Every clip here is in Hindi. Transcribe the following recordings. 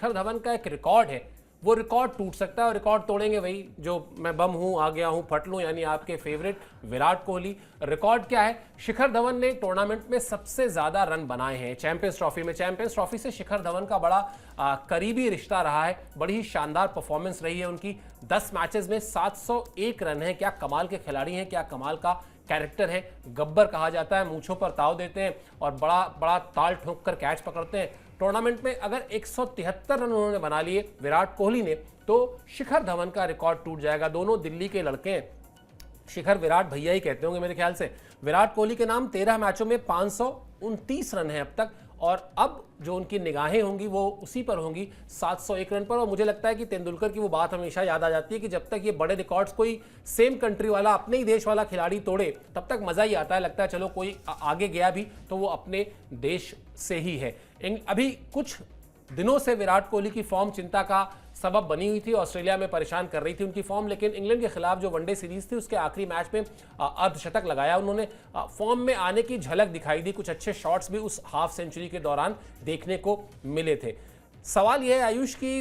शिखर धवन का एक रिकॉर्ड है, वो रिकॉर्ड टूट सकता है और रिकॉर्ड तोड़ेंगे वही जो मैं बम हूं, आ गया हूं, फट लूं, यानी आपके फेवरेट विराट कोहली। रिकॉर्ड क्या है? शिखर धवन ने टूर्नामेंट में सबसे ज्यादा रन बनाए हैं चैंपियंस ट्रॉफी में। चैंपियंस ट्रॉफी से शिखर धवन का बड़ा करीबी रिश्ता रहा है, बड़ी ही शानदार परफॉर्मेंस रही है उनकी। 10 मैचेस में 701 रन है। क्या कमाल के खिलाड़ी हैं, क्या कमाल का कैरेक्टर है। गब्बर कहा जाता है, मूंछों पर ताव देते हैं और बड़ा बड़ा ताल ठोक कर कैच पकड़ते हैं। टूर्नामेंट में अगर 173 रन उन्होंने बना लिए विराट कोहली ने, तो शिखर धवन का रिकॉर्ड टूट जाएगा। दोनों दिल्ली के लड़के हैं, शिखर विराट भैया ही कहते होंगे मेरे ख्याल से। विराट कोहली के नाम 13 मैचों में 529 रन है अब तक, और अब जो उनकी निगाहें होंगी वो उसी पर होंगी 701 रन पर। और मुझे लगता है कि तेंदुलकर की वो बात हमेशा याद आ जाती है कि जब तक ये बड़े रिकॉर्ड्स कोई सेम कंट्री वाला, अपने ही देश वाला खिलाड़ी तोड़े, तब तक मजा ही आता है। लगता है चलो कोई आगे गया भी तो वो अपने देश से ही है। अभी कुछ दिनों से विराट कोहली की फॉर्म चिंता का सबब बनी हुई थी। ऑस्ट्रेलिया में परेशान कर रही थी उनकी फॉर्म, लेकिन इंग्लैंड के खिलाफ जो वनडे सीरीज थी उसके आखिरी मैच में अर्धशतक लगाया उन्होंने। फॉर्म में आने की झलक दिखाई दी, कुछ अच्छे शॉट्स भी उस हाफ सेंचुरी के दौरान देखने को मिले थे। सवाल यह है आयुष की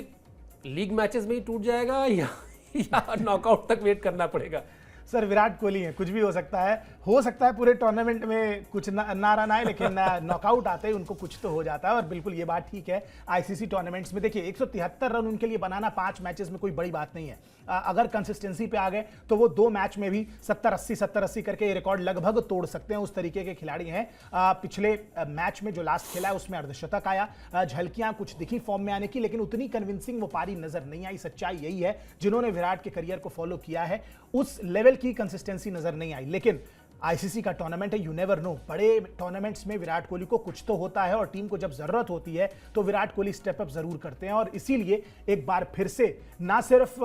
लीग मैचेस में ही टूट जाएगा या नॉकआउट तक वेट करना पड़ेगा? सर विराट कोहली है, कुछ भी हो सकता है पूरे टूर्नामेंट में कुछ ना रन आए, लेकिन नॉकआउट आते ही उनको कुछ तो हो जाता है। और बिल्कुल ये बात ठीक है, आईसीसी टूर्नामेंट्स में देखिए 173 रन उनके लिए बनाना 5 मैचेस में कोई बड़ी बात नहीं है। अगर कंसिस्टेंसी पे आ गए तो वो 2 मैच में भी 70-80 करके ये रिकॉर्ड लगभग तोड़ सकते हैं। उस तरीके के खिलाड़ी हैं। पिछले मैच में जो लास्ट खेला है उसमें अर्धशतक आया, झलकियां कुछ दिखी फॉर्म में आने की, लेकिन उतनी कन्विंसिंग वो पारी नजर नहीं आई। सच्चाई यही है, जिन्होंने विराट के करियर को फॉलो किया है उस लेवल की कंसिस्टेंसी नजर नहीं आई। लेकिन आईसीसी का टूर्नामेंट है, यू नेवर नो, बड़े टूर्नामेंट्स में विराट कोहली को कुछ तो होता है और टीम को जब जरूरत होती है तो विराट कोहली स्टेप अप जरूर करते हैं। और इसीलिए एक बार फिर से ना सिर्फ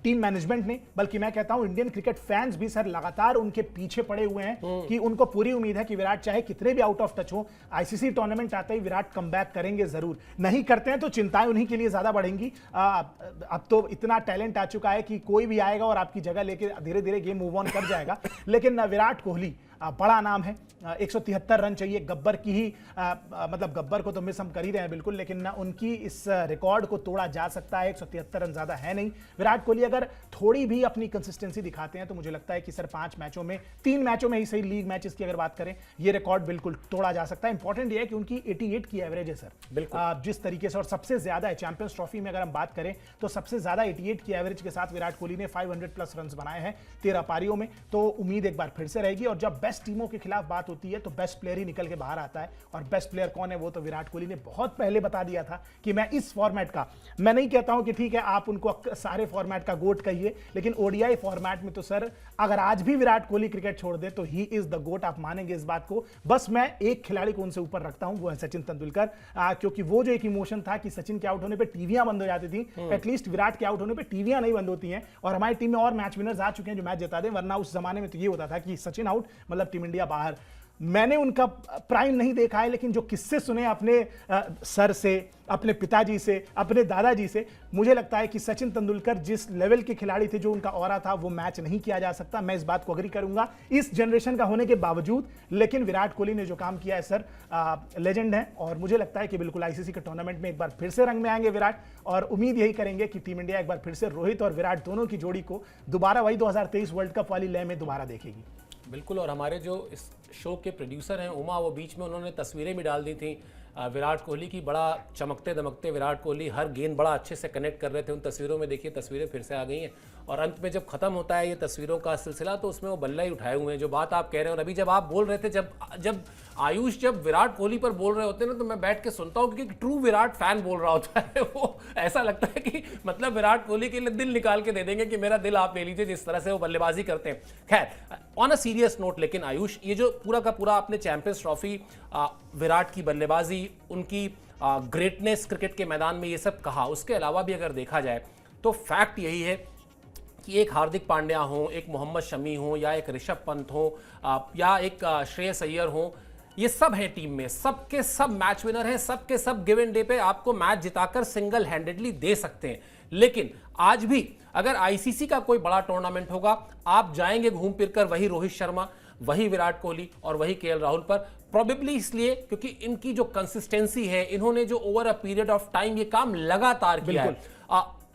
टीम मैनेजमेंट ने, बल्कि मैं कहता हूं इंडियन क्रिकेट फैंस भी सर लगातार उनके पीछे पड़े हुए हैं कि उनको पूरी उम्मीद है कि विराट चाहे कितने भी आउट ऑफ टच हो, आईसीसी टूर्नामेंट आते ही विराट कमबैक करेंगे जरूर। नहीं करते हैं तो चिंताएं उन्हीं के लिए ज्यादा बढ़ेंगी। अब तो इतना टैलेंट आ चुका है कि कोई भी आएगा और आपकी जगह लेके धीरे धीरे गेम मूव ऑन कर जाएगा। लेकिन विराट कोहली बड़ा नाम है, 173 रन चाहिए। गब्बर की ही मतलब गब्बर को तो मिस हम कर ही रहे हैं बिल्कुल, लेकिन उनकी इस रिकॉर्ड को तोड़ा जा सकता है। 173 रन ज्यादा है नहीं। विराट कोहली अगर थोड़ी भी अपनी कंसिस्टेंसी दिखाते हैं तो मुझे लगता है कि सर 5 मैचों में, 3 मैचों में ही सही, लीग मैचेस की अगर बात करें, ये रिकॉर्ड बिल्कुल तोड़ा जा सकता है। इंपॉर्टेंट ये है कि उनकी 88 की एवरेज है सर, बिल्कुल जिस तरीके से, और सबसे ज्यादा है चैंपियंस ट्रॉफी में। अगर हम बात करें तो सबसे ज्यादा 88 की एवरेज के साथ विराट कोहली ने 500 प्लस रन बनाए हैं 13 पारियों में। तो उम्मीद एक बार फिर से रहेगी। और जब बेस्ट टीमों के खिलाफ बात होती है तो बेस्ट प्लेयर ही निकल के बाहर आता है, और बेस्ट प्लेयर कौन है वो तो विराट कोहली ने बहुत पहले बता दिया था कि मैं इस फॉर्मेट का, मैं नहीं कहता हूं कि ठीक है आप उनको सारे फॉर्मेट का गोट कहिए, लेकिन ओडीआई फॉर्मेट में तो सर अगर आज भी विराट कोहली क्रिकेट छोड़ दे तो ही इज द गोट, आप मानेंगे इस बात को। बस मैं एक खिलाड़ी को उनसे ऊपर रखता हूं, वो है सचिन तेंदुलकर, क्योंकि वो जो एक इमोशन था कि सचिन के आउट होने पे टीवियां बंद हो जाती थी, एटलीस्ट विराट के आउट होने पे टीवियां नहीं बंद होती हैं। और हमारी टीम में और मैच विनर्स आ चुके हैं जो मैच जिता दें, वरना उस जमाने में तो ये होता था कि सचिन आउट मतलब टीम इंडिया बाहर। मैंने उनका प्राइम नहीं देखा है, लेकिन जो किस्से सुने अपने सर से, अपने पिताजी से, अपने दादाजी से, मुझे लगता है कि सचिन तेंदुलकर जिस लेवल के खिलाड़ी थे, जो उनका ऑरा था, वो मैच नहीं किया जा सकता। मैं इस बात को अग्री करूंगा इस जनरेशन का होने के बावजूद। लेकिन विराट कोहली ने जो काम किया है सर, लेजेंड है। और मुझे लगता है कि बिल्कुल आईसीसी के टूर्नामेंट में एक बार फिर से रंग में आएंगे विराट, और उम्मीद यही करेंगे कि टीम इंडिया एक बार फिर से रोहित और विराट दोनों की जोड़ी को दोबारा वही 2023 वर्ल्ड कप वाली लय में दोबारा देखेगी। बिल्कुल। और हमारे जो इस शो के प्रोड्यूसर हैं उमा, वो बीच में उन्होंने तस्वीरें भी डाल दी थी विराट कोहली की, बड़ा चमकते दमकते विराट कोहली, हर गेंद बड़ा अच्छे से कनेक्ट कर रहे थे उन तस्वीरों में। देखिए तस्वीरें फिर से आ गई हैं, और अंत में जब खत्म होता है ये तस्वीरों का सिलसिला तो उसमें वो बल्ला ही उठाए हुए हैं। जो बात आप कह रहे हैं, और अभी जब आप बोल रहे थे, जब आयुष जब विराट कोहली पर बोल रहे होते हैं ना, तो मैं बैठ के सुनता हूँ, क्योंकि ट्रू विराट फैन बोल रहा होता है वो। ऐसा लगता है कि मतलब विराट कोहली के लिए दिल निकाल के दे देंगे कि मेरा दिल आप ले लीजिए, जिस तरह से वो बल्लेबाजी करते हैं। खैर, ऑन अ सीरियस नोट, लेकिन आयुष, ये जो पूरा का पूरा आपने चैंपियंस ट्रॉफी, विराट की बल्लेबाजी, उनकी ग्रेटनेस क्रिकेट के मैदान में, ये सब कहा, उसके अलावा भी अगर देखा जाए तो फैक्ट यही है कि एक हार्दिक पांड्या हो, एक मोहम्मद शमी हो, या एक ऋषभ पंत हो, या एक श्रेयस अय्यर हो, ये सब हैं टीम में, सबके सब मैच विनर हैं, सबके सब गिवन डे पे आपको मैच जिताकर सिंगल हैंडेडली दे सकते हैं। लेकिन आज भी अगर आईसीसी का कोई बड़ा टूर्नामेंट होगा, आप जाएंगे घूम फिर कर वही रोहित शर्मा, वही विराट कोहली और वही केएल राहुल पर। प्रोबेबली इसलिए क्योंकि इनकी जो कंसिस्टेंसी है, इन्होंने जो over a period of time ये काम लगातार किया है।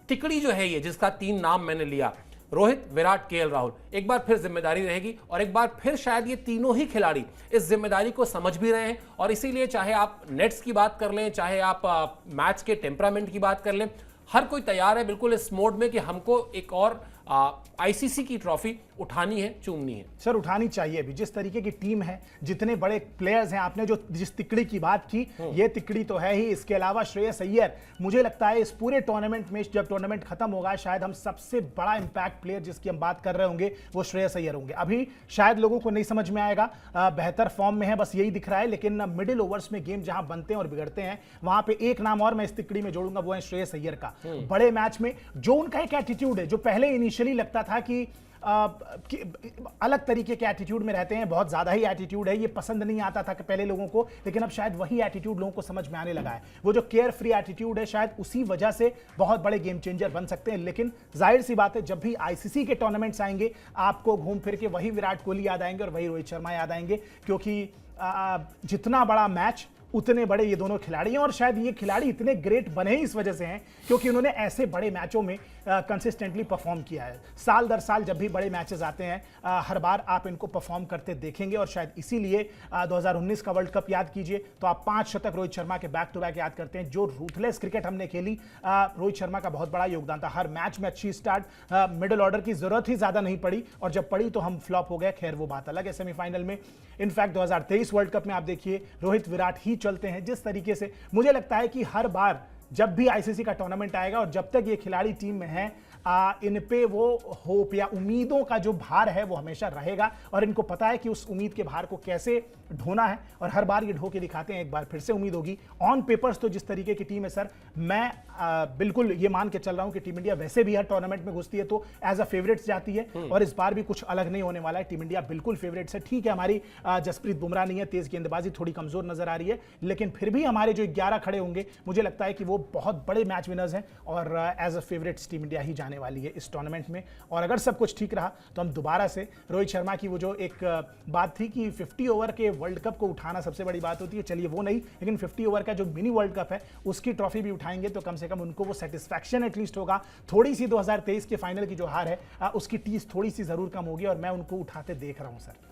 तिकड़ी जो है ये, जिसका 3 नाम मैंने लिया, रोहित, विराट, केएल राहुल, एक बार फिर जिम्मेदारी रहेगी और एक बार फिर शायद ये तीनों ही खिलाड़ी इस जिम्मेदारी को समझ भी रहे हैं। और इसीलिए चाहे आप नेट्स की बात कर लें, चाहे आप मैच के टेम्परामेंट की बात कर लें, हर कोई तैयार है बिल्कुल इस मोड में कि हमको एक और आईसीसी की ट्रॉफी उठानी है, चूमनी है। सर उठानी चाहिए भी, जिस तरीके की टीम है, जितने बड़े प्लेयर्स हैं, आपने जो जिस तिकड़ी की बात की, ये तिकड़ी तो है ही। इसके अलावा श्रेयस अय्यर, मुझे लगता है इस पूरे टूर्नामेंट में, जब टूर्नामेंट खत्म होगा, शायद हम सबसे बड़ा इंपैक्ट प्लेयर जिसकी हम बात कर रहे होंगे वो श्रेयस अय्यर होंगे। अभी शायद लोगों को नहीं समझ में आएगा, बेहतर फॉर्म में है, बस यही दिख रहा है, लेकिन मिडिल ओवर्स में गेम जहां बनते हैं और बिगड़ते हैं, वहां पे एक नाम और मैं इस तिकड़ी में जोड़ूंगा, वो है श्रेयस अय्यर का। बड़े मैच में जो उनका एक एटीट्यूड है, जो पहले इनिशियली लगता था कि अलग तरीके के एटीट्यूड में रहते हैं, बहुत ज्यादा ही एटीट्यूड है, ये पसंद नहीं आता था कि पहले लोगों को, लेकिन अब शायद वही एटीट्यूड लोगों को समझ में आने लगा है। वो जो केयर फ्री एटीट्यूड है, शायद उसी वजह से बहुत बड़े गेम चेंजर बन सकते हैं। लेकिन जाहिर सी बात है, जब भी आईसीसी के टूर्नामेंट्स आएंगे, आपको घूम फिर के वही विराट कोहली याद आएंगे और वही रोहित शर्मा याद आएंगे, क्योंकि जितना बड़ा मैच उतने बड़े ये दोनों खिलाड़ी हैं। और शायद ये खिलाड़ी इतने ग्रेट बने ही इस वजह से हैं क्योंकि उन्होंने ऐसे बड़े मैचों में कंसिस्टेंटली परफॉर्म किया है। साल दर साल जब भी बड़े मैचेस आते हैं, हर बार आप इनको परफॉर्म करते देखेंगे। और शायद इसीलिए 2019 का वर्ल्ड कप याद कीजिए तो आप 5 शतक रोहित शर्मा के बैक टू बैक याद करते हैं। जो रूथलेस क्रिकेट हमने खेली, रोहित शर्मा का बहुत बड़ा योगदान था। हर मैच में अच्छी स्टार्ट, मिडिल ऑर्डर की जरूरत ही ज्यादा नहीं पड़ी, और जब पड़ी तो हम फ्लॉप हो गए। खैर वो बात अलग है सेमीफाइनल में। इनफैक्ट 2023 वर्ल्ड कप में आप देखिए, रोहित विराट ही चलते हैं। जिस तरीके से मुझे लगता है कि हर बार जब भी आईसीसी का टूर्नामेंट आएगा और जब तक ये खिलाड़ी टीम में हैं, इन पे वो होप या उम्मीदों का जो भार है वो हमेशा रहेगा, और इनको पता है कि उस उम्मीद के भार को कैसे ढोना है, और हर बार ये ढो के दिखाते हैं। एक बार फिर से उम्मीद होगी। ऑन पेपर्स तो जिस तरीके की टीम है सर, मैं बिल्कुल ये मान के चल रहा हूं कि टीम इंडिया वैसे भी हर टूर्नामेंट में घुसती है तो एज अ फेवरेट्स जाती है, और इस बार भी कुछ अलग नहीं होने वाला है। टीम इंडिया बिल्कुल फेवरेट्स है। ठीक है, हमारी जसप्रीत बुमराह नहीं है, तेज गेंदबाजी थोड़ी कमजोर नजर आ रही है, लेकिन फिर भी हमारे जो 11 खड़े होंगे, मुझे लगता है कि वो बहुत बड़े मैच विनर्स हैं, और as a favourites team India ही जाने वाली है इस टूर्नामेंट में। और अगर सब कुछ ठीक रहा तो हम दोबारा से रोहित शर्मा की वो जो एक बात थी कि 50 ओवर के वर्ल्ड कप को उठाना सबसे बड़ी बात होती है, चलिए वो नहीं, लेकिन 50 ओवर का जो मिनी वर्ल्ड कप है उसकी ट्रॉफी भी उठाएंगे तो कम से कम उनको वो सेटिस्फैक्शन एटलीस्ट होगा। थोड़ी सी 2023 के फाइनल की जो हार है, उसकी टीस थोड़ी सी जरूर कम होगी, और मैं उनको उठाते देख रहा हूं सर।